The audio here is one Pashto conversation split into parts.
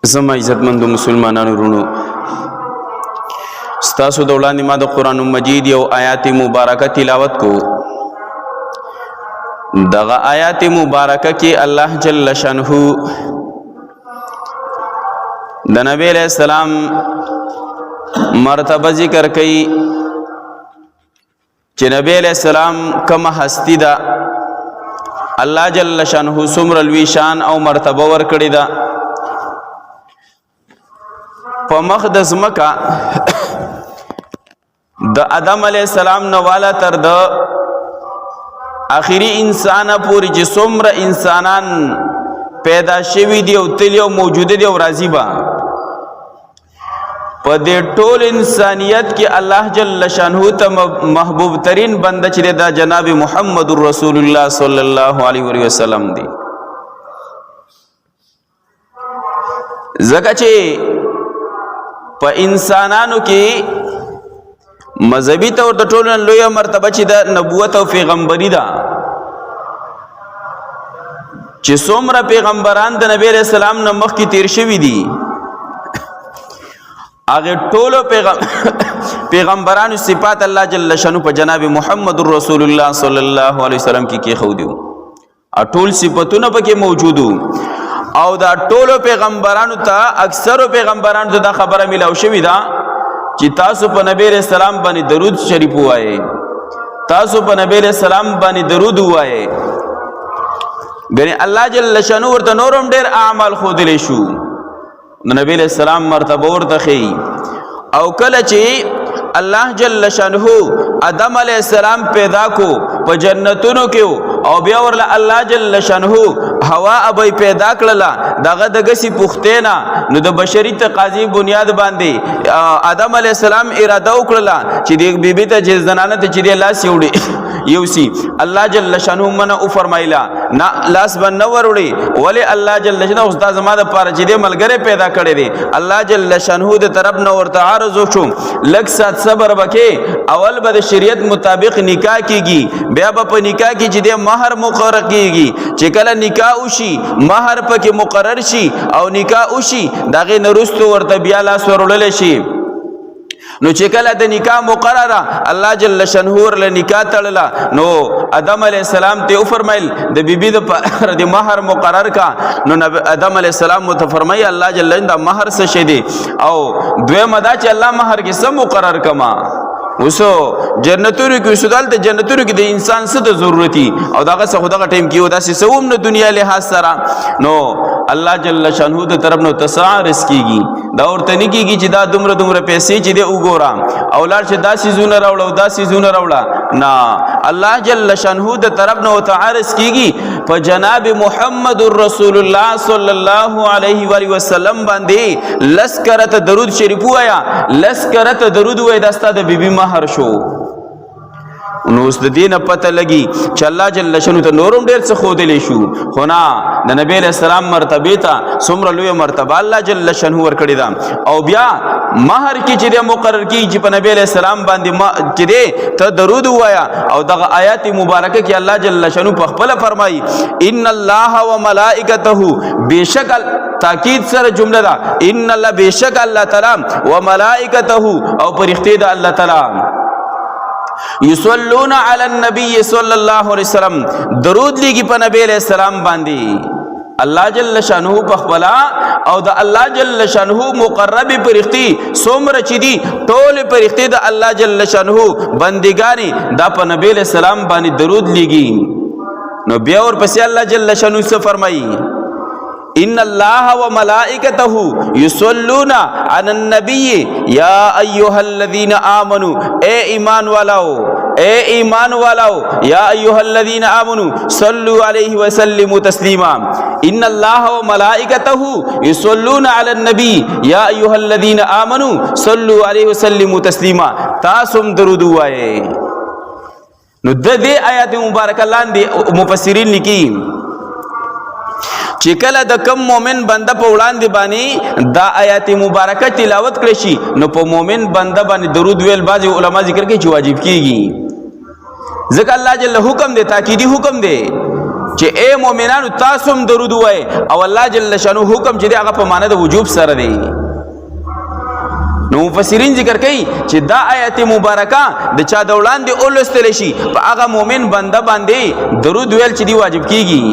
زما عزتمندو مسلمانانو ورونو، ستاسو د وړاندې ما د قرآن مجید یو آیات مبارکه تلاوت کو. دغه آیات مبارکه کې الله جل شانه د نبی علیہ السلام مرتبه ذکر کړي چې نبی علیہ السلام کوم هستی ده الله جل شانه څومره لوی شان او مرتبه ور کړی ده. په مخ د ځمکه د آدم علیہ السلام نواله تر د آخری انسان پورې چې څومره انسانان پیدا شوي دي او تلي او موجوده دي او راځي به په دې ټول انسانیت کې الله جل شانه ته محبوب ترین بنده چې د جناب محمد رسول الله صلی الله علیه وسلم دی. ځکه چې په انسانانو کې مذهبي طور د ټولو لویه مرتبه چې د نبوت او پیغمبري ده، چې څومره پیغمبران د نبی علیہ السلام نه مخکې تیر شوي دي هغه ټولو پیغمبرانو صفات الله جل شانه په جناب محمد رسول الله صلی الله علیه وسلم کې کېښودي، ټول صفاتونه پکې موجودو او دا ټولو پیغمبرانو ته اکثرو پیغمبرانو ته دا خبره ملاو شوې ده چې تاسو په نبی علیہ السلام باندې درود شریف وایي، تاسو په نبی علیہ السلام باندې درود وایي. ګنې الله جل شانه ورته نورم ډېر اعمال ښودلی شو، د نبی علیہ السلام مرتبه ورته ښیي. او کله چې الله جل شانه آدم علیہ السلام پیدا کو په جنتونو کې او بیا ورله الله جل شانه هوا ابي پیدا کړله دغه دغسی پختینا نو د بشری تقاضی بنیاد باندې آدم علیہ السلام اراده وکړه چې د بیبي ته چې زنانه ته چې لاس یوړي یوسی الله جل شانه منه او فرمایلا نه لاس باندې وروړي ولی الله جل شانه استاد زما د پاره چې د ملګری پیدا کړي دي الله جل شانه د طرف نو ورته عرض وشو لک سات صبر وکي اول به د شریعت مطابق نکاح کیږي بیا به په نکاح کې چې د مہر مقرر کیږي چې کله نکاح وشي مہر پکې مقرر شي او نکاح وشي دغه نرستو ورته بیا لاس ورول شي. نو چې کله د نکاح مقرره الله جل شانه له نکاح تړله نو آدم علیہ السلام ته فرمایل د بیبي د مہر مقرر کا. نو آدم علیہ السلام ته فرمایي الله جل دا مہر څه شي دی او دویمه دا چې الله مہر کې څه مقرر کما وسو جنتونو کې سودال ته جنتونو کې د انسان څه د ضرورتي او دغه څه خدغه ټیم کې ودا سې سوم نه دنیا له سره نو الله جل شانه د طرف نو تسارس کیږي دا ورته نه کیږي چې دا دومره پیسې چې دی وګورم اولاد چې داسې زونه راوړو داسې زونه راوړه نه الله جل شانه د طرف نو تعارض کیږي په جناب محمد رسول الله صلی الله علیه و وسلم باندې لسکرت درود شریف وایا لسکرت درود وای داستا د بیبي مہر شو. نو اوس د دینه پته لګي چې الله جل شانه ته نورم ډیر څه خودلی شو خو نه د نبی علیہ السلام مرتبه ته څومره لوی مرتبه الله جل شانه ور کړی دا او بیا مہر کې چې مقرر کی چې په نبی علیہ السلام باندې چې ته درود وایا او دغه آیات مبارکه کې الله جل شانه په خپل فرمایي ان الله وملائکته بشک تاکید سره جمله ده ان الله بشک الله تعالی وملائکته او فرښتې ده الله تعالی یصلون علی النبی صلی الله علیه وسلم درود لګي په نبی علیہ السلام باندې الله جل شانه په خپل او د الله جل شانه مقرب فرښتې څومره چې دي ټول فرښتې د الله جل شانه بندګانی دا په نبی علیہ السلام باندې درود لګي. نو بیا ور پسې الله جل شانه څه فرمایي ان الله وملائکته یصلون علی النبی یا ایها الذین آمنوا اے ایمان والو یا ایها الذین آمنوا صلوا علیہ وسلموا تسلیما ان الله وملائکته یصلون علی النبی یا ایها الذین آمنوا صلوا علیہ وسلموا تسلیما تاسو درود وایي. نو د دې آیات مبارکه لاندې مفسرین لیکي چې کله د کم مومن بنده په وړاندې باندې دا آیات مبارکه تلاوت کړی شي نو په مومن بنده باندې درود ویل بعض علما ذکر کوي چې واجب کیږي ځکه الله جل حکم دی تاکیدی حکم دی چې اے مؤمنانو تاسو هم درود وای او الله جل شانو حکم چې دی هغه په معنی د وجوب سره دی. نو مفسرین ذکر کوي چې دا آیت مبارکه د چا د وړاندې ولوستل شي په هغه مؤمن بنده باندې درود ویل چې دی واجب کیږي.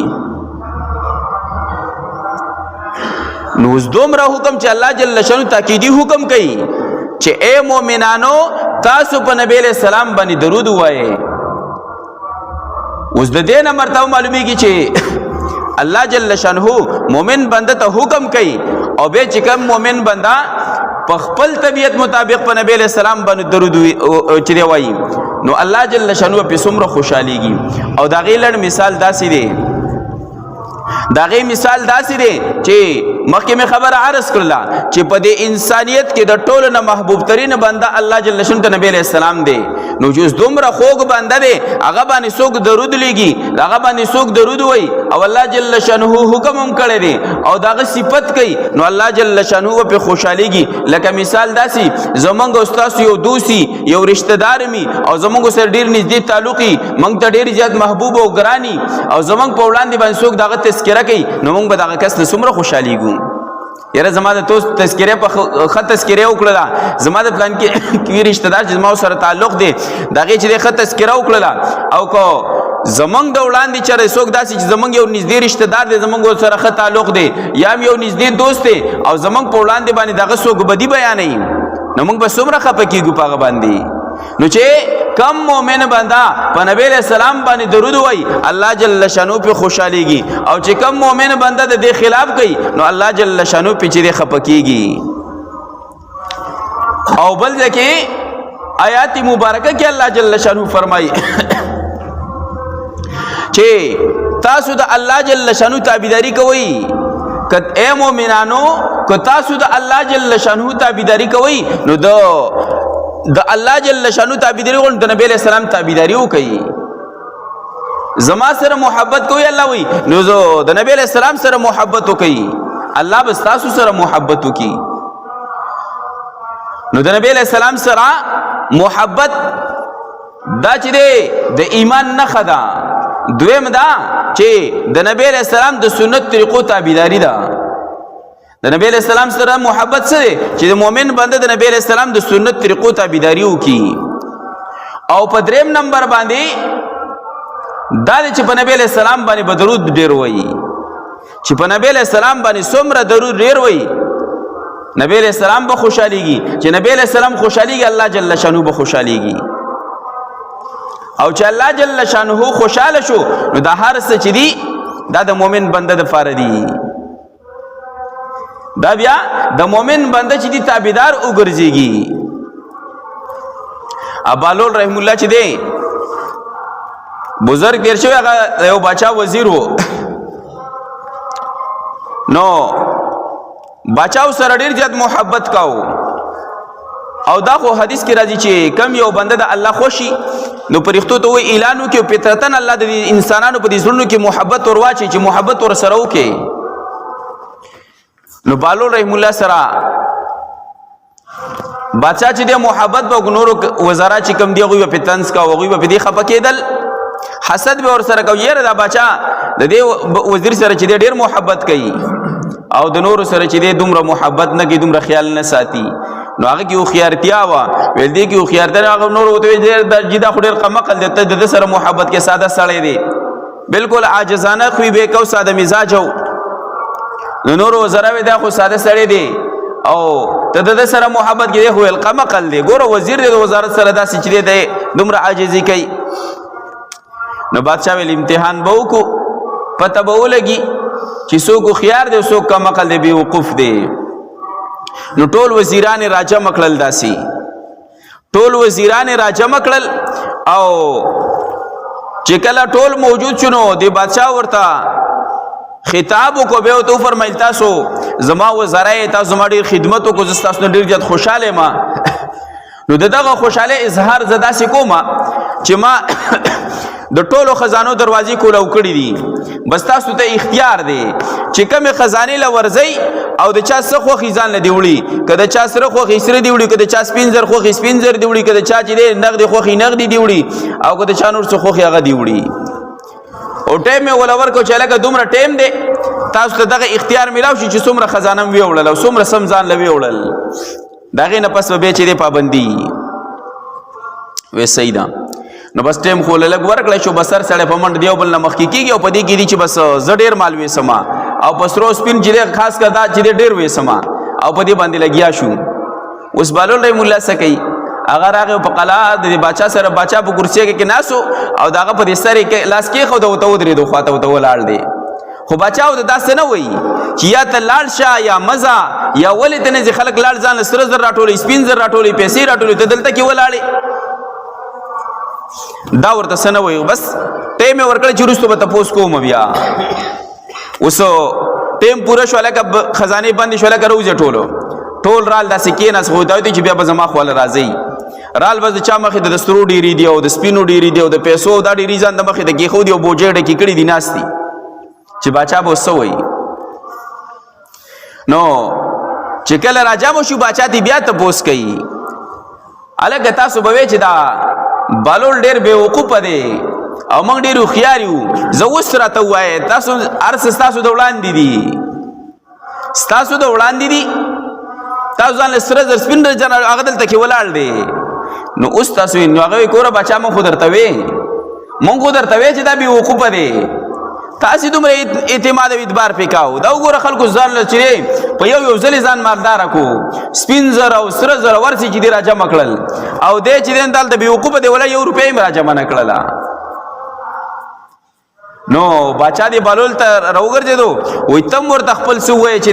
نو اوس دومره حکم چې الله جل شانو تاکیدی حکم کوي چې اے مؤمنانو تاسو په نبی علیہ السلام باندې درود وایي. اوس د دې نه مرتبه معلومیږي چې الله جل شانه مؤمن بنده ته حکم کوي او به چې کوم مؤمن بنده په خپل طبیعت مطابق په نبی علیہ السلام باندې درود چې دی وایي نو الله جل شانه په څومره خوشاليږي. او دا غي لړ مثال داسې دی چې مخکې مې خبره عرض کړله چې په دې انسانیت کې د ټولو نه محبوب ترین بنده الله جل شانه ته نبی علیہ السلام دی. نو چې دومره خوږ بنده دی هغه باندې څوک درود لیږي هغه باندې څوک درود وایي او الله جل شانه حکم هم کړی دی او داغه صفت کوي نو الله جل شانه په خوشاليږي. لکه مثال داسې زمونږ استاد یو دوسی یو رشتہ دار می او زمونږ سره ډیر نږدې تعلقي موږ ته ډیر زیات محبوب او ګرانی او زمونږ په وړاندې باندې څوک داغه تذکرہ کوي نو موږ به داغه کس ته څومره خوشاليږو. یاره زما د توس تذکرہ په خط تذکرہ وکړه زما د پلان کې رشتہ دار چې زما سره تعلق دی داغه چې خط تذکرہ وکړه او کو زمنګ د وړاندې چر څوک داسې چې زمنګ یو نږدې رشتہ دار دی زمنګ سره خط تعلق دی یا یو نږدې دوست دی او زمنګ په وړاندې باندې داغه څوک بدی بیانې نو موږ به څومره خپه کیږو پاغه باندې. نو چې کم مؤمن بندا په نبی علیہ السلام باندې درود وای الله جل شانو په خوشاليږي او چې کم مؤمن بندا د دې خلاف کوي نو الله جل شانو په چې خپه کیږي. او بل ځکه آیات مبارکه کې الله جل شانو فرمایي چې تاسو د الله جل شانو تابعداري کوئ کته اے مؤمنانو که تاسو د الله جل شانو تابعداري کوئ نو د الله جل شانو تابعداري غواړئ د نبی علیہ السلام تابعداري وکړئ. زما سره محبت کوي الله وی نو زه د نبی علیہ السلام سره محبت وکړئ الله بس تاسو سره محبت وکړي. نو د نبی علیہ السلام سره محبت دا چې د ایمان نښه ده. دویم دا چې د نبی علیہ السلام د سنت طریقو تابعداري ده. د نبی علیہ السلام سره محبت سره چې د مؤمن بنده د نبی علیہ السلام د سنت طریقو تابعداري وکړي. او په دریم نمبر باندې دا چې په نبی علیہ السلام باندې بدرود ډیر وایي چې په نبی علیہ السلام باندې څومره درود ډیر وایي نبی علیہ السلام به خوشاليږي چې نبی علیہ السلام خوشاليږي الله جل شانو به خوشاليږي. او چې الله جل شانو خوشاله شو نو دا هر څه چې دی دا د مؤمن بنده د فار دی. دا بیا د مؤمن بنده چې دی تابعدار وګرځيږي. ابالول رحم الله چې دی بزرگ تیر شوی هغه یو باچا وزیر وو نو باچاو سره ډیر زیات محبت کاو او دا خو حدیث کې راځي چې کم یو بنده د الله خوشي نو پرختو ته وی اعلانو کې فطرتن الله د انسانانو په دې زړونو کې محبت ورواچي چې محبت ور سره وکي. نو بالو رحم الله سره باچا چې د محبت په نورو وزرا چې کم دی غوي په تنس کا غوي په دې خپه کېدل حسد به ور سره کوي. یره دا باچا د دې وزیر سره چې ډیر محبت کوي او د نورو سره چې دومره محبت نه کوي دومره خیال نه ساتي نو هغه کې خو خيارتیا وا ویل دي کې خو خيارتیا هغه نور وته د جدا خو ډیر قمقل دته د سره محبت کې ساده سړی دی بالکل عاجزانه خو به کو ساده مزاج او نور وزراوي دا خو ساده سړی دی او ته د سره محبت کې خو القمقل دی. ګوره وزیر د وزارت سره داسې چې دی دومره عاجزي کوي. نو بادشاہ ویل امتحان به وکړو پته به ولګي چې څوک خيار دی څوک قمقل دی بیوقوف دی. نو ټول وزیران راجم کړل داسي ټول وزیران راجم کړل او چې کله ټول موجود شنو دی بادشاہ ورته خطاب کو به تو فرمایل تاسو زما وزرای تاسو زما ډیر خدمت کو تاسو ډیر جات خوشاله ما نو دغه خوشاله اظهار زدا سې کوما چې ما د ټولو خزانو دروازې کوله وکړې دي بس تاسو ته اختیار دی چې کوم خزانه ل ورځي او د چا څخه خو خزان ل دیوړي کده چا سره خو خسر دیوړي کده چا سپینزر خو سپینزر دیوړي کده چا چې نقد خو نقد دیوړي او کده چا نور څخه خو هغه دیوړي. او ټیم مې ولا ورکو چې لکه دومره ټیم دی تاسو ته دغه اختیار میلاو شي چې څومره خزانه مې وړل او څومره سم ځان لوي وړل دغه نه پس به چې دی پابندي وې صحیح ده نو بس ټیم خو لږ ورکړی شو بسر سړی په منډ دی او بل نه مخکې کېږي او په دې کې دي چې بس زه ډېر مال وېسما او په سرو سپین چې دی خاص کر دا چې دی ډېر وېسما او په دې باندې لګیا شو اوس بهلول رحم الله څه کوي هغه راغی په قلعه د باچا سره باچا په کرسۍ کې ناسو او دغه په دې سر کې لاس کېښود او ته ودرېدو خواته ورته ولاړ دی خو باچا ورته داسې نه وایي چې یا ته لاړ شه یا مزه یا ولې ته نه ځې خلک لاړ ځان له سره زر راټولوي سپین زر راټولوي پیسې راټولوي ته دلته کې ولاړې دا ورته څه نه وایي بس ټیم یې ورکړی چې وروستو به تپوس کوم بیا اوس ټیم پوره شو لکه خزانې بندې شو لکه روزې ټول رال داسې کېناست خو دا دی چې بیا به زما خواله راځئ رال بس د چا مخې ته د سترو ډېرې دي او د سپینو ډېرې دي او د پیسو دا ډېرې ځان د مخې ته کېښودي او بوجۍ ډکې کړي دي ناست دي چې باچا به اوس څه وایي نو چې کله راجمع شو باچا تی بیا تپوس کوي هلکه تاسو به وی چې دا بهلول ډېر بېوقوفه دی او موږ ډېر هوښیار یو زه اوس راته ووایې تاسو هر څه ستاسو د وړاندې دي ستاسو د وړاندې دي تاسو ځان له سره زر سپین زر هغه دلته کې ولاړ دی نو اوس تاسو نو هغه وایي کوره باچا مونږ خو درته وې چې دا بېوقوفه دی تاسې دومره اعتماد او اعتبار پې کاو دا وګوره خلکو ځان له چې په یو ځلې ځان مالداره کو سپین زر او سره زر ورسې چې دې راجمع کړل او دی چې دی دلته بېوقوفه دی ولا 1 روپۍ هم راجمع نه کړله نو باچا دی بهلول ته راوګرځېدو وایي ته هم ورته خپل څه ووایې چې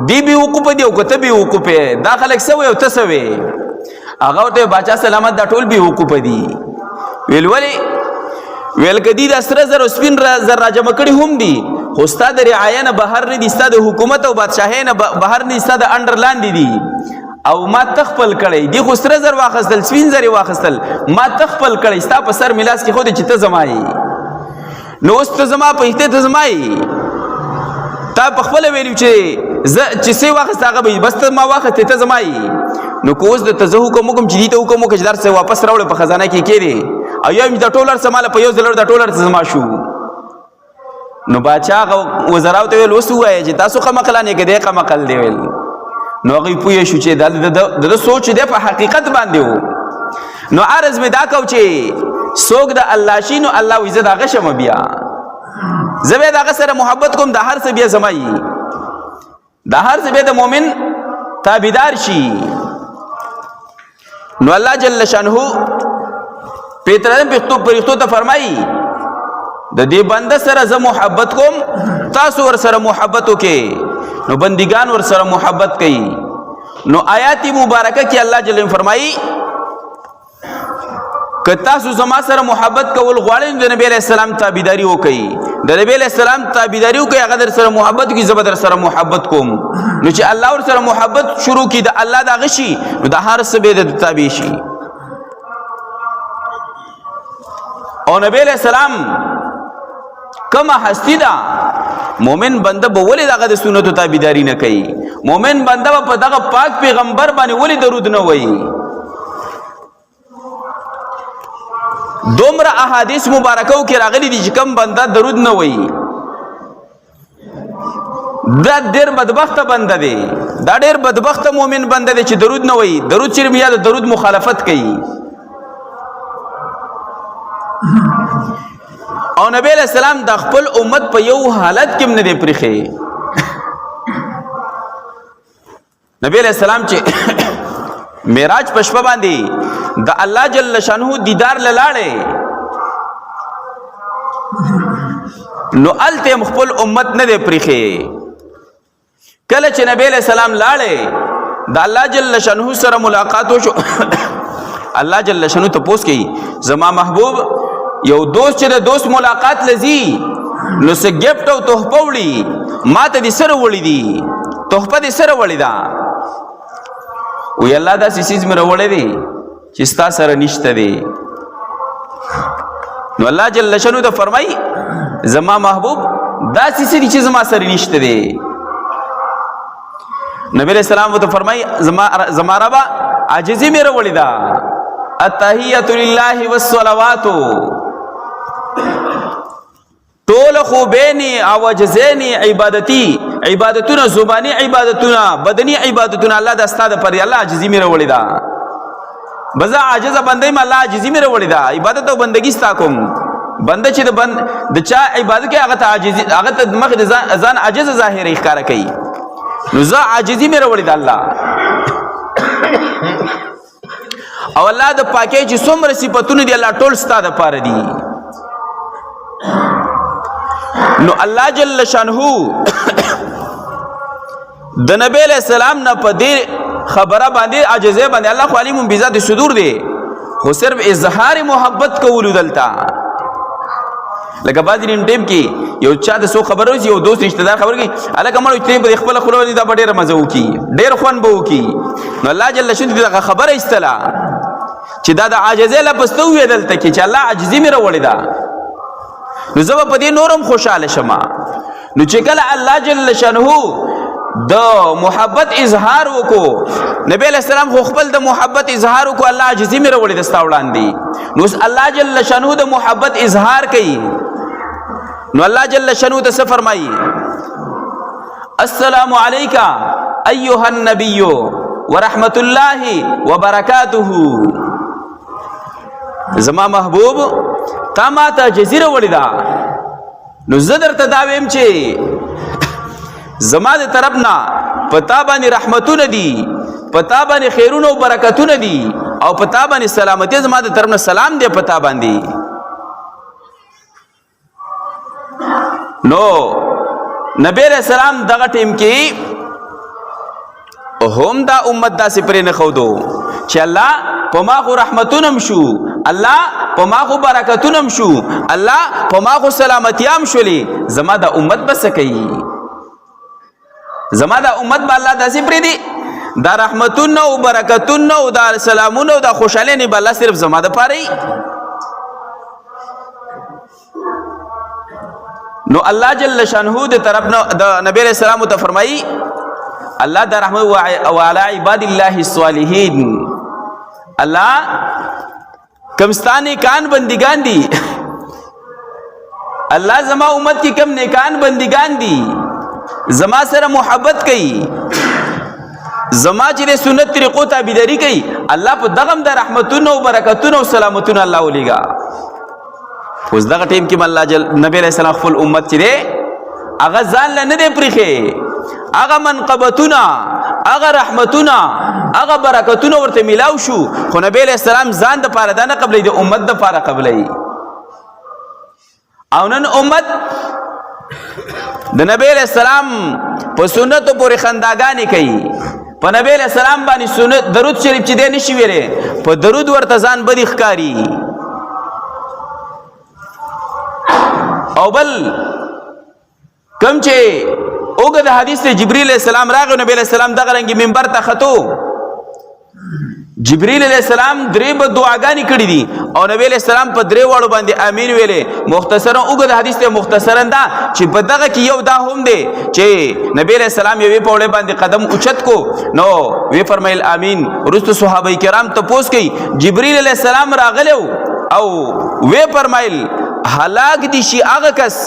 دی بېوقوفه دی او که ته بېوقوفه یې دا خلک څه وایي او ته څه وایې هغه ورته باچا سلامت دا ټول بېوقوفه دي ویل ولې ویل که دي د سره زر او سپین زر راجمع کړي هم دي خو ستا د رعایا نه بهر نه دي ستا د حکومت او بادشاهۍ نه بهر نه دي ستا د انډر لاندې دي او ما تخپل کړی دی خو سره زر واخیستل سپین زر یې واخیستل ما تخپل کړی ستا په سر ملاس کې خو دی چې ته زما یې نو اوس ته زما په احتیاط ته زما یې تا په خپله ویلي چې څه واخیست هغه به بس ته ما واخیستې ته زما یې نو که اوس درته زه حکم وکړم چې دې ته حکم وکړه چې دا هر څه واپس راوړې په خزانه کې کېدې او یا دا ټول هر څه ماله په یو ځل دا ټول هر څه زما شو نو باچا هغه وزراو ته ویل اوس ووایه چې تاسو قمقلان یې که دی قمقل دی ویل نو هغوی پوه شو چې د سوچ دی په حقیقت باندې و نو عرض مې دا کو چې څوک د الله شي نو الله وایي زه د هغه شم بیا زه بیا د هغه سره محبت کوم د هر څه بیا زما یي د هر څه بیا د مؤمن تابعدار شي نو الله جل شانه پرښتو ته فرمایي د دې بنده سره زه محبت کوم تاسو ور سره محبت وکړئ نو بندگان ور سره محبت کوي نو آیات مبارکه کې الله جل فرمایي که تاسو زما سره محبت کول غواړئ د نبی علیہ السلام تابعداري وکړئ د نبی علیہ السلام تابعداري وکړئ هغه در سره محبت کوي زه به در سره محبت کوم نو چې الله ور سره محبت شروع کړي د الله د هغه شي نو د هر څه به د تابع شي او نبی علیہ السلام کما هستی دا مومن بنده به ولې دغه د سنتو تابعداري نه کوي مومن بنده به په دغه پاک پیغمبر باندې ولې درود نه وایي دومره احادیث مبارکو کې راغلي دي چې کم بنده درود نه وایي دا ډېر بدبخته بنده دی دا ډېر بدبخته مومن بنده دی چې درود نه وایي درود چې بیا د درود مخالفت کوي او نبی علیہ السلام د خپل امت په یو حالت کې نه دی پرېښی نبی علیہ السلام چې معراج په شپه باندې د الله جل شانه دیدار لاړې نو الته خپل امت نه دی پرېښی کله چې نبی علیہ السلام لاړې د الله جل شانه سره ملاقات وشو الله جل شانه ته پوښ کوي زما محبوب یو دوست چې د دوست ملاقات لذي نو څه ګفټ او تحفه وړي ما ته دې سره وړي دي تحفه دې سره وړي ده وی الله دا سیسیز مې راوړی دی چې ستا سره نشته دی نو الله جل شانو ته فرمایي زما محبوب دا سیسی دی چې زما سره نشته دی نبی علیہ السلام ته فرمایي زما ربا عاجزي مې راوړې ده التحیۃ لله والصلوات بل خوبین او عجزین عبادتی عبادتونه زبانی عبادتونه بدنی عبادتونه الله د استاد پر الله عجزی میره وړي دا بزا عاجز بندې ما الله عجزی میره وړي دا عبادت او بندگی ستا کوم بنده چې د چا عبادت کې هغه ته عاجزی هغه ته مخ ځان عاجز ظاهري ښکارا کوي نو زه عاجزی میره وړي دا الله او الله د پاکي چې څومره صفاتونه دي الله ټول ستا د پاره دي نو الله جل شانه د نبی علیہ السلام نه په دې خبره باندې عجزه باندې الله خو علیم بذات صدور دی خو صرف اظهار محبت کول دلتا لکه بعض ټیم کې یو چا د سو خبرو یو دوست رشتہ دار خبر کی الکه مړ چې په خپل خلونی دا ډېر مزه وکي ډېر خون به وکي نو الله جل شانه دا خبره استلا چې دا د عاجزه لپستو وی دلته کې چې الله عجزي مې راوړی دا نو زه په دې نورم خوشاله شمه نو چې کله الله جل شانه د محبت اظهار وکړو نبی علیہ السلام خو خپل د محبت اظهار وکړو الله عجزي مې راوړی دستا وړاندې نو الله جل شانه د محبت اظهار کوي نو الله جل شانه ته څه فرمایي السلام علیکا ایها النبی ورحمت الله وبرکاته زما محبوب تا ما ته جزیره وړی دا نو زه درته دا ویم چې زما د طرف نه پتا باندې رحمتونه دي پتا باندې خیرونه او برکتونه دي او پتا باندې سلامتی زما د طرف نه سلام دی پتا باندې نو نبی علیہ السلام دغه ټیم کې هم دا امت داسې پرې نه خودو چې الله په ما خو رحمتونم شو الله په ما خو برکتونم شو الله په ما خو سلامتیام شولي زما د امت بس کوي زما د امت به الله داسې پرې دي دا رحمتونه او برکتونه او دا سلامونه او دا خوشاله نه به الله صرف زما د پاره نو الله جل شانه د طرف د نبی علیہ السلام ته فرمایي الله د رحمت او علی عباد الله الصالحین الله کمستانی کان بندگان دي الله زما امت کی کم نیکان بندگان دي زما سره محبت کوي زما چې سنت طریقو تابعداري کوي الله په دغم د رحمتونو او برکتونو او سلامتونو الله ولېګا اوس دغه ټیم کې الله جل نبی علیہ السلام خپل امت چې دی هغه ځان له نه دی پرېښی هغه منقبتونه هغه رحمتونه هغه برکتونه ورته میلاو شو خو نبی علیہ السلام ځان د پاره دا نه قبلې د امت د پاره قبلې او نن امت د نبی علیہ السلام په سنتو پورې خنداګانې کوي په نبی علیہ السلام باندې سنت درود شریف چې دی نشي ویلې په درود ورته ځان بدی ښکاري او بل کم چې اوګه د حدیث ته جبرئیل علیہ السلام راغی نبی علیہ السلام دغه رنګ منبر ته خطو جبرئیل علیہ السلام درې به دعاګانې کړې دي او نبی علیہ السلام په درې واړو باندې امین ویلې مختصرا اوګه د حدیث ته مختصرا دا چې په دغه کې یو دا هم دی چې نبی علیہ السلام یو په وړه باندې قدم اوچت کو نو وی فرمایل امین ورسته صحابه کرام ته پوس کړي جبرئیل علیہ السلام راغلو او وی فرمایل هلاک دي شي هغه کس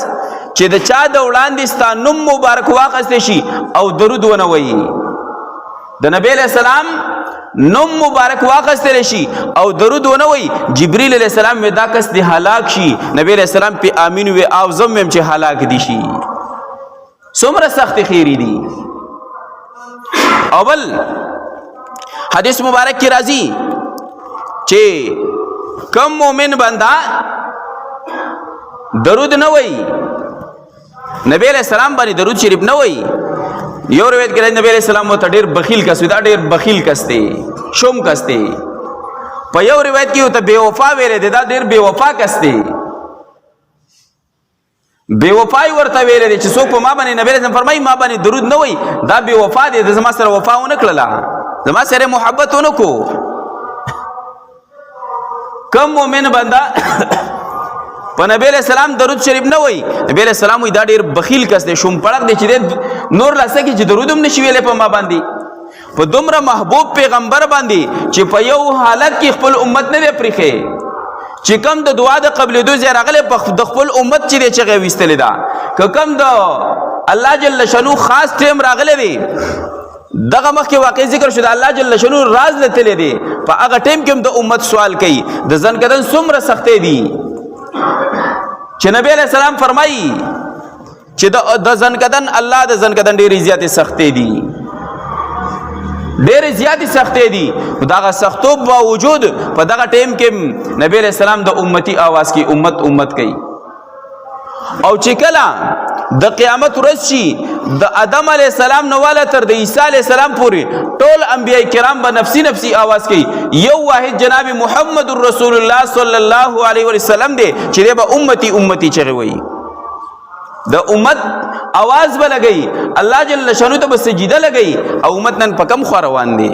چې د چا د وړاندې ستا نوم مبارک واخیستی شي او درود ونه وایي د نبی علیہ السلام نوم مبارک واخیستلی شي او درود ونه وایي جبریل علیہ السلام وی دا کس دی هلاک شي نبی علیہ السلام پی آمین وی او زم ویم چې هلاک دی شي څومره سخت خیری دی او بل حدیث مبارک کی راځي چې کم مومن بندا درود نه وایي نبی علیہ السلام باندې درود شریف نه وایي یو روایت کې نبی علیہ السلام ته ډېر بخیل کس دا ډېر بخیل کس دی شوم کس دی په یو روایت کې ته بے وفا ویلې دا ډېر بے وفا کس دی بے وفای ورته ویلې چې څوک په ما باندې نبی علیہ السلام فرمایي ما باندې درود نه وایي دا بے وفا دی د زما سره وفا ونه کړله زما سره محبت ونه کو کم مومن بندا په نبی علیہ السلام درود شریف نه وای نبی علیہ السلام دا ډیر بخیل کس دی شوم پړق دی چې نور لاسه کې چې درود هم نشي ویلې په ما باندې په دومره محبوب پیغمبر باندې چې په یو حالت کې خپل امت نه دی پرېښی چې کم د دعا د قبلېدو ځای راغلی د خپل امت چې دی چغې ویستلې ده که کم د الله جل شانو خاص ټیم راغلی دی دغه مخکې واقع ذکر شو د الله جل شانو راز لتلی دی په هغه ټیم کې هم د امت سوال کوي د ځنکدن څومره سختۍ دي چې نبی علیہ السلام فرمایي چې د ځنکدن الله د ځنکدن ډېرې زیاتې سختۍ دي ډېرې زیاتې سختۍ دي دغه سختو باوجود په دغه ټیم کې نبی علیہ السلام د امتی آواز کې امت کوي او چې کله د قیامت ورځ شي د آدم علیہ السلام نه والا تر د عیسی علیہ السلام پورې ټول انبیاء کرام به نفسی نفسی आवाज کوي یو واحد جناب محمد رسول الله صلی الله علیه وسلم دی چې به امتی امتی چغې وایي د امت आवाज به لګي الله جل شانو ته به سجده لګي او امت نن په کم خوا روان دي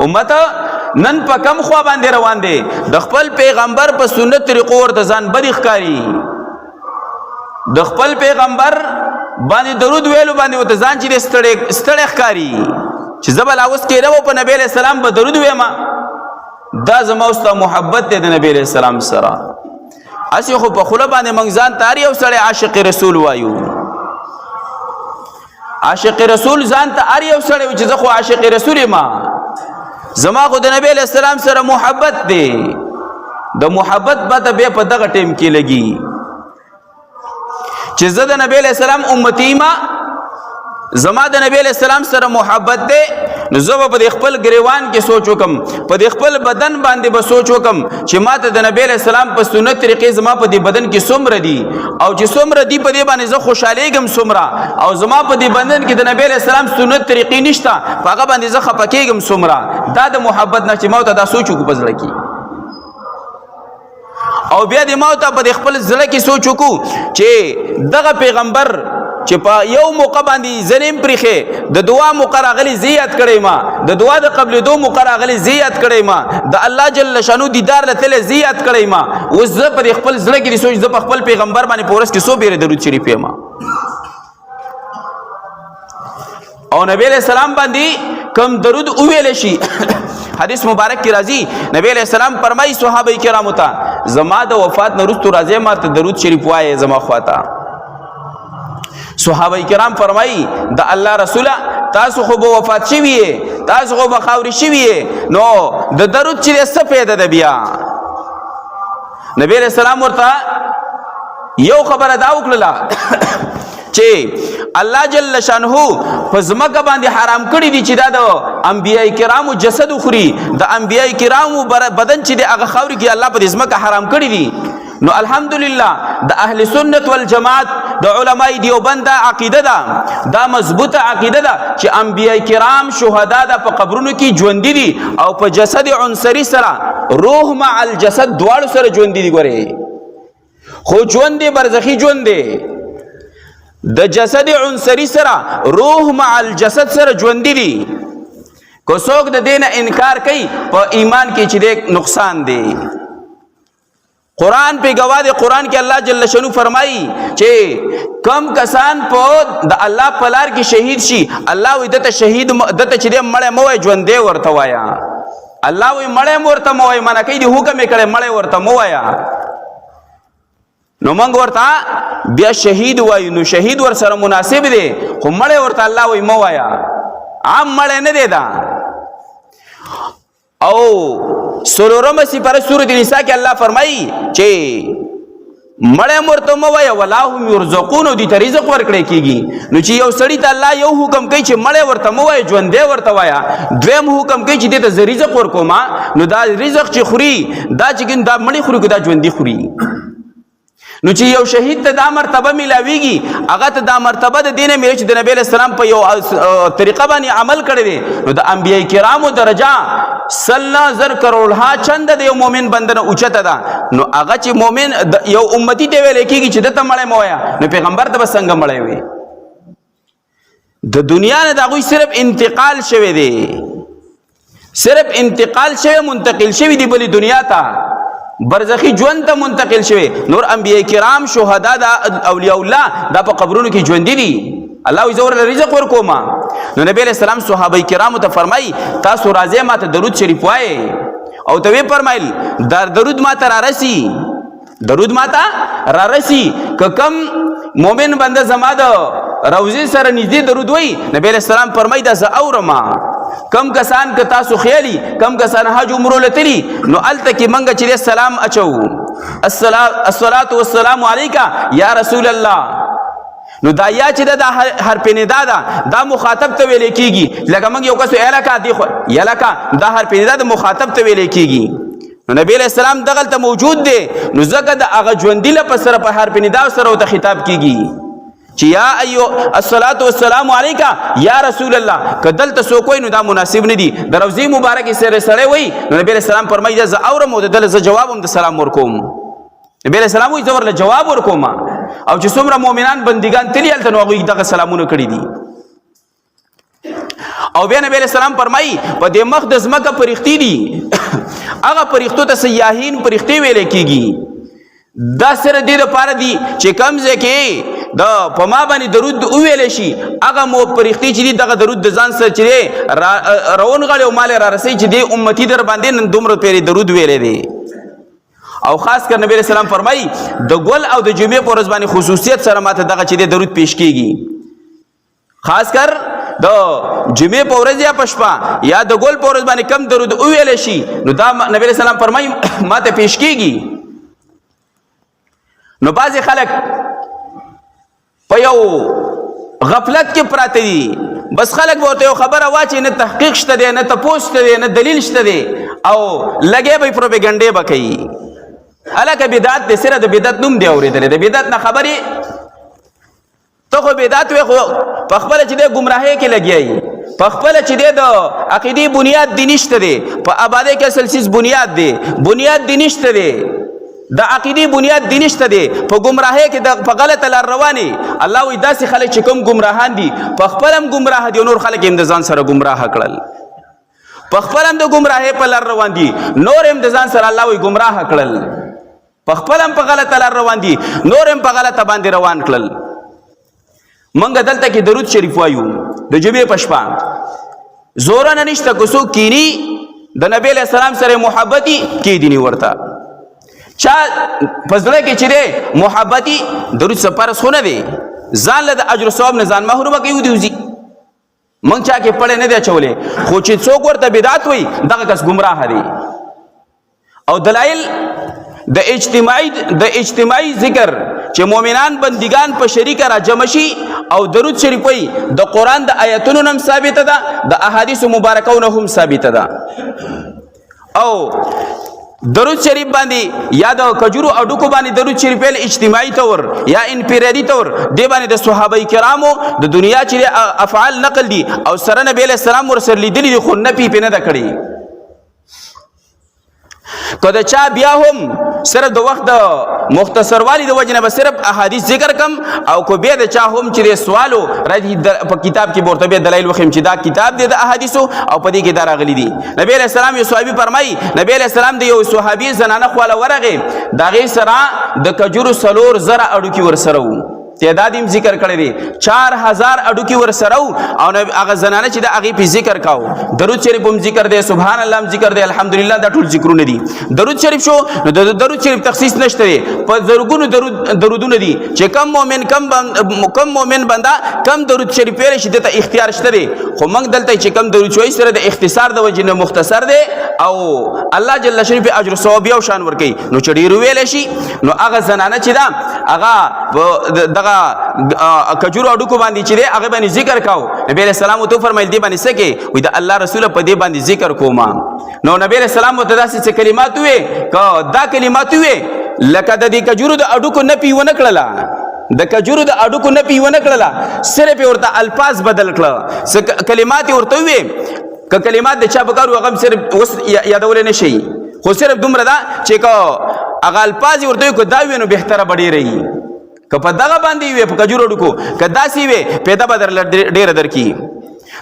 امت نن په کم خوا باندې روان دي د خپل پیغمبر په سنت طریقو ورته ځان بدی ښکاري د خپل پیغمبر باندې درود ویلو باندې ورته ځان چې ستړی ښکاري چې زبل اوس کې رب په نبی علیہ السلام به درود ویما دا زما واست محبت دی د نبی علیہ السلام سره اسی خو په خله باندې موږ ځان تاری او سره عاشق رسول وایو عاشق رسول ځان ته اری او سره چې زه خو عاشق رسول ما زما خو د نبی علیہ السلام سره محبت دی د محبت به په دغه ټیم کې لګي چې زه د نبی علیہ السلام امتی ما زما د نبی علیہ السلام سره محبت دی نو زه به په خپل ګریوان کې سوچ وکم په خپل بدن باندې به سوچ وکم چې ماته د نبی علیہ السلام په سنت طریقې زما په دې بدن کې څومره دي او چې څومره دي په دې باندې زه خوشالېږم څومره او زما په دې بدن کې د نبی علیہ السلام سنت طریقې نشته په هغه باندې زه خفه کېږم څومره دا د محبت نه چې ما ته دا سوچ وکړو په زړه کې او بیا د ما ته په خپل زړه کې سوچ وکړو چې دغه پیغمبر چې په یو موقع باندې زنیم پرخه د دعا مقرغلی زیات کړي ما د دعا د قبل دو مقرغلی زیات کړي ما د الله جل شانو دیدار لته زیات کړي ما اوس زه په خپل زړه کې سوچ زه په خپل پیغمبر باندې پورس کې سو بیره درود شریف ما او نبی علیہ السلام باندې کم درود ویل شي حدیث مبارک کی راضی نبی علیہ السلام فرمای صحابه کرامو ته زما د وفات نه وروسته راځي ما ته درود شریف وایي زما خواته صحابه کرام فرمای د الله رسوله تاسو خو به وفات شوی تاسو خو به خاوري شوی نو د درود چې څه پیدا ده بیا نبی علیہ السلام ورته یو خبره دا وکړه چې الله جل شانه پزماکه باندې حرام کړی دي چې دا د انبیای کرامو جسد خوري د انبیای کرامو بدن چې د هغه خاوري کې الله په ځمکه حرام کړی دي نو الحمدلله د اهل سنت والجماعت د علماء دیوبند عقیده ده دا مضبوطه عقیده ده چې انبیای کرام شهدا ده په قبرونو کې ژوند دي او په جسد عنصری سره روح مع الجسد دواړو سره ژوند دي ګوره خو ژوند دي برزخی ژوند دي د جسد عنصری سره روح مع الجسد سره ژوند دي کو څوک د دین انکار کوي په ایمان کې چې نقصان دی قرآن په گواه دی قرآن کې الله جل شانو فرمایي چې کم کسان په د الله په لار کې شهید شي الله وي دته شهید دته چې مړ موي ژوند دی ورته وایا الله وي مړ ورته موي معنی کوي دی حکم یې کړي مړ ورته مویا نو موږ ورته بیا شهید وایو نو شهید ور سره مناسب دی خو مړ ورته الله وي مویا عام مړ نه دی دا او سورورم سپاره سورۃ النساء کې الله فرمایي چې مړ مرته مویا ولاهم يرزقون دي رزق ورکړي کیږي نو چې یو سړی ته الله یو حکم کوي چې مړ ورته مویا ژوند دی ورته وایا دویم حکم کوي چې دې ته رزق ورکوما نو دا رزق چې خوري دا چې دا مړی خوري دا ژوند دی خوري نو چې یو شهید ته دا مرتبه ملاویږي هغه ته دا مرتبه د دینه ملي چې د نبی له سلام په یو طریقه باندې عمل کړی دی نو د انبیای کرامو درجه صلی زر کروڑها چند د یو مؤمن بندنه اوچته ده نو هغه چې مؤمن یو امتی دی ویل کېږي چې دته مړی مویا نو پیغمبر ته څنګه مړی وي د دنیا نه دا غوي صرف انتقال شوی دی صرف انتقال شوی منتقل شوی دی بلی دنیا ته برزخی ژوند ته منتقل شوی نور انبیای کرام شهدا د اولیاء الله د په قبرونو کې ژوند دي الله زور رزق ورکوما نو نبی علیہ السلام صحابه کرامو ته فرمای تاسو راځي ماته درود شریف وایي او ته وی فرمایل درود ما ته را رسی، درود ما ته را رسی که کم مومن بنده زما د روزي سره نږدې درود وای، نبی علیہ السلام فرمای دا ز اورما کم کسان که تاسو خیالي کم کسان حج عمره لتلی نو الته کې منګه چې سلام اچو الصلاة والسلام علیک یا رسول الله، نو دا یا چې دا حرف ندا دا مخاطب ته ویل کیږي، لکه موږ یو کس الکا دی خو یلکا دا حرف ندا د مخاطب ته ویل کیږي. نو نبی علیہ السلام دغلته موجود دی، نو زکه د هغه ژوندی له پسره په حرف ندا سره او ته خطاب کیږي چې یا ایو الصلاة والسلام علیک یا رسول الله. کدلته سو کوئی نو دا مناسب نه دی، د روزي مبارک سره سره وای. نو نبی علیہ السلام فرمایي دا ز اورم او دل ز جوابم د سلام ورکوم. نبی علیہ السلام وی زور له جواب ورکوم، او چې څومره مؤمنان بندگان تلی الته نو هغه دغه سلامونه کړی دي. او بیا نبی علیہ السلام فرمایي په دې مقدس مکه پرختی دي، هغه پرختو ته سیاحین پرختی ویل کیږي. دا سره دې لپاره دي چې کمزه کې دا په ما باندې درود ویل شي، هغه مو پرختی چې دغه درود د ځان سره چې روان غړي او مال را رسي چې دې امتی در باندې نن دومره پیری درود ویل دي. او خاص کر نبی رسول الله فرمایي د ګل او د جمعې په ورځ باندې خصوصیت سره ماته دغه چې د درود پیش کیږي، خاص کر د جمعې په ورځ یا پشپا یا د ګل په ورځ باندې کم درود ویل شي، نو دا نبی رسول الله فرمایي ماته پیش کیږي. نو بعضی خلک په یو غفلت کې پراته دي، بس خلک ورته یو خبره واچي، نه تحقیق شته دی نه تپوس شته دی نه دلیل شته دی، او لګي به پروپاګاندا به کوي. الکه بدعت د سره د بدعت نوم دی اورېدل، د بدعت نه خبري ته خو بدعت وي، خو په خپل چې د گمراهۍ کې لګي، په خپل چې د عقیدی بنیاد دی نشته دی، په آباده کې اصل چیز بنیاد دی، بنیاد دی نشته دی، د عقیدی بنیاد دی نشته دی، په گمراهۍ کې د په غلط لار رواني. الله وی داسې خلک چې کوم گمراهان دي په خپل هم گمراه دي، نور خلک هم د ځان سره گمراه کړل، په خپل هم د گمراهۍ په لار روان دي، نور هم د ځان سره الله وی گمراه کړل، په خپل هم په غلط لار روان دي، نور هم په غلطه باندې روان کړل. منګه دلته کې درود شریف وایو د جمعې په شپه، زور نه نشته کو څوک کینی د نبی له سلام سره محبتي کې دي ورته چا پزړه کې چې ده محبتي درود سپارس خو نه دی، ځان له اجر ثواب نه ځان محروم کوي دیوزي. مونږ چا کې پړې نه دی چولې، خو چې څوک ورته بدعت وای دغه کس گمراه دی. او دلایل د اجتماعي ذکر چې مؤمنان بندگان په شریک را جمع شي او درود شریف وي، د قران د آیاتونو هم ثابت ده، د احادیث مبارکونو هم ثابت ده. او درود شریف باندې یا د کجورو او ډکو باندې درود شریف ول اجتماعي تور یا انفرادي تور دی باندې د صحابه کرامو د دنیا چې افعال نقل دي او سره نبی له سلام ورسره لیدلي خو نه پی نه د کړی. کله چا بیا هم صرف د وخت د مختصر والی د وجنه به صرف احادیث ذکر کم، او کو بیا د چا هم چې سوالو راځي په کتاب کې مرتبه دلایل وخم چې دا کتاب دی د احادیثو او په دې کې دا راغلي دي. نبی علیہ السلام یو صحابي فرمایي، نبی علیہ السلام د یو صحابي زنانه خواله ورغه دا غي سره د کجورو سلور زره اډو کې ور سره وو، تعداد هم ذکر کړی دی 4000 اډو کې ور سره او هغه زنانه چې د هغه په ذکر کاو، درود شریف هم ذکر دی، سبحان الله هم ذکر دی، الحمدلله دا ټول ذکرونه دي. درود شریف شو نو د درود شریف تخصیص نشته دی، په زرګونو درودونه دي چې کم مؤمن بندا کم درود شریف ویل شي ته اختیار شته دی، خو موږ دلته چې کم درود شوي سره د اختصار د وجې نه مختصر دی او الله جل شریف اجر ثواب یو شان ورکي. نو چې ډیر ویل شي نو هغه زنانه چې دا هغه دغه کجورو اډو کو باندې چې هغه باندې ذکر کاو، نبی علیہ السلام تو فرمایل دی باندې سکه وي د الله رسول په دی باندې ذکر کوما. نو نبی علیہ السلام ته داسې کلمات وې دا کلمات وې لکه د دې کجورو د اډو کو نه پیونه کړلا، د کجورو د اډو کو نه پیونه کړلا، صرف ورته الفاظ بدل کړه، کلمات ورته وې ک کلمات د چا بکارو هغه صرف اوس یادول نه شي، خو صرف دومره دا چې کو هغه الفاظ ورته کو دا وینو بهتره بډې رہی که په دغه باندې وي په کجورو ډکو که داسې وي پیدا به ډېره درکي.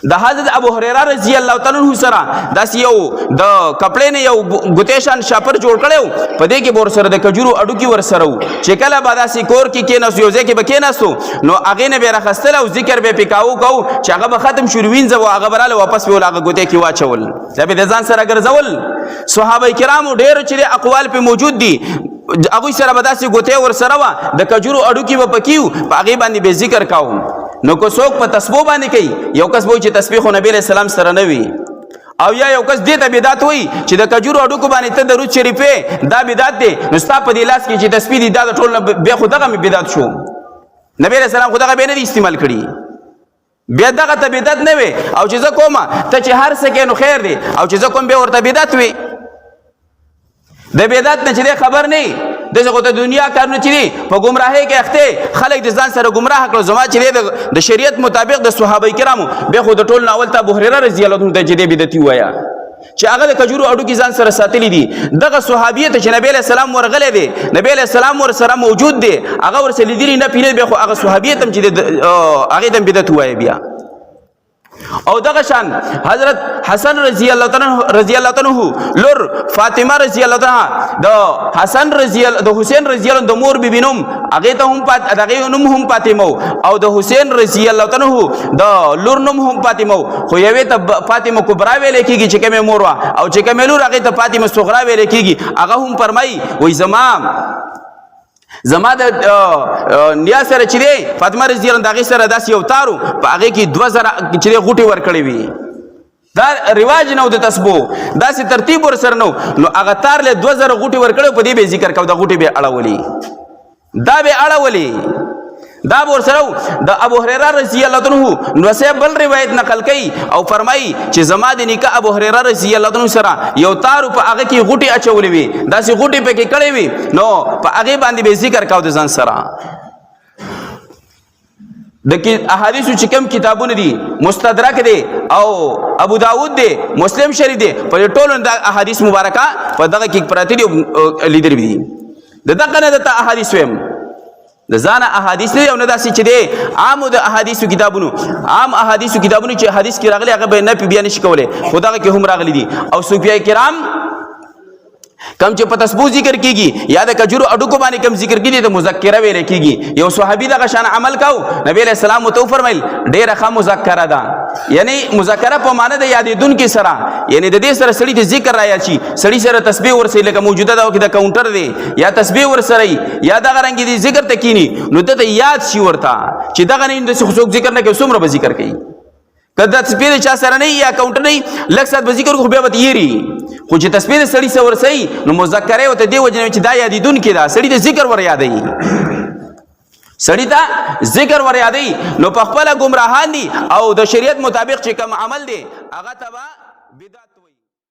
د حضرت ابو هريره رضی الله تعالی عنہ سره داس یو د کپړې نه یو ګوتېشان شاپر جوړ کړو په دې کې بور سره د کجورو اډو کې ور سره چې کله بعد اسی کور کې کېناس یو ځکه به کېناسو نو هغه نه به راخستل او ذکر به پکاو کو چې هغه به ختم شو وینځه او هغه براله واپس به هغه ګوتې کې واچول دا به د ځان سره ګرځول صحابه کرامو ډېر چې اقوال په موجود دي هغه سره به داسې ګوتې ور سره وا د کجورو اډو کې به پکیو په هغه باندې به ذکر کاو نو کو څوک په تسبیح باندې کوي یو کس وایي چې تسبیح خو نبی رسول الله سره نه وي او یا یو کس دې ته بدعت وایي چې د کجورو اډو کو باندې ته درود شریفه دا بدعت دی نو ستا په دې لاس کې چې تسبیح دي دا ټول به خو دغه بدعت شو نبی رسول الله خدای به نه استعمال کړي بیا دغه ته بدعت نه وي او چې زه کومه ته چې هر څه کې نو خیر دی او چې زه کوم به ورته بدعت وي د بدعت نه چې خبر نه دغه خو ته دنیا کارونه چې په گمراهۍ کې اخته خلک د ځان سره گمراه کړو زما چې د شریعت مطابق د صحابه کرامو به خو د ټول ناول ته ابو هريره رضی الله عنه ته چې بدعتي وایا چې هغه د کجورو اډو کې ځان سره ساتلی دي دغه صحابیت چې نبی له سلام ورغلې دي نبی له سلام ور سره موجود دي هغه ور سره لیدلی نه پیله به خو هغه صحابیت هم چې هغه د بدعت وایا بیا او دغه شان حضرت حسن رضی الله تعالی عنہ لور فاطمه رضی الله تعالی د حسن رضی الله د حسین رضی الله د مور بیبینم هغه ته هم پات دغه نوم هم فاطمه او د حسین رضی الله تعالی عنہ د لور نوم هم فاطمه خو یوه ته فاطمه کبرا ویل کیږي چې کومه مور وا او چې کومه لور هغه ته فاطمه صغرا ویل کیږي هغه هم فرمای وای زما د نیا سره چې دی فاطمه رضی الله دغه سره داس یو تارو په هغه کې 2000 چې غوټي ور کړی وي دا رواج نه د تسبیح داسې ترتیب ور سره نو هغه تار له 2000 غوټي ور کړو په دې به ذکر کو د غوټي به اړولي دا به اړولي دا ور سره د ابو هريره رضی الله عنه نو سه بل روایت نقل کړي او فرمایي چې زما د نکاح ابو هريره رضی الله عنه سره یو تار په هغه کې غوټي اچولې وي داسې غوټي په کې کړې وي نو په هغه باندې به ذکر کاو د ځان سره د احادیث چې کوم کتابونه دي مستدرک دي او ابو داود دي مسلم شریف دي په ټولو د احادیث مبارکه په دغه کې پراته دي لیدل دي دغه نه د احادیث ویم د ځان احادیث نه نه داسې چې دي عام د احادیث کتابونو عام احادیث کتابونو چې حدیث کې راغلي هغه به نه بیان شي کوله خدای کې هم راغلي دي او صوفیای کرام کم چې په تسبیح ذکر کیږي یا د کجورو اډو کو باندې کم ذکر کیږي ته مذکره ویل کیږي یو صحابي دغه شان عمل کاو نبی علیہ السلام تو فرمایل ډیره ښه مذکره ده یعنی مذکره په معنی د یادیدون کې سره یعنی د دې سره سړی ته ذکر رایا شي سړی سره تسبیح ورسې لکه موجوده ده او د کاونټر دی یا تسبیح ورسره یا دغه رنګ دی ذکر ته کینی نو ته یاد شي ورته چې دغه نه د څوک ذکر نه کوي څومره به ذکر کوي کله تسبیح چا سره نه یا کاونټر نه لکه سات به ذکر خو بیا به یری خو چې تسبیح سړی سره ورسې نو مذکره او ته دی وجنه چې دا یادیدون کې دا سړی د ذکر ور یادای سړی ته ذکر ور یادای نو په خپل گمراهان دي او د شریعت مطابق چې کوم عمل دی هغه تبا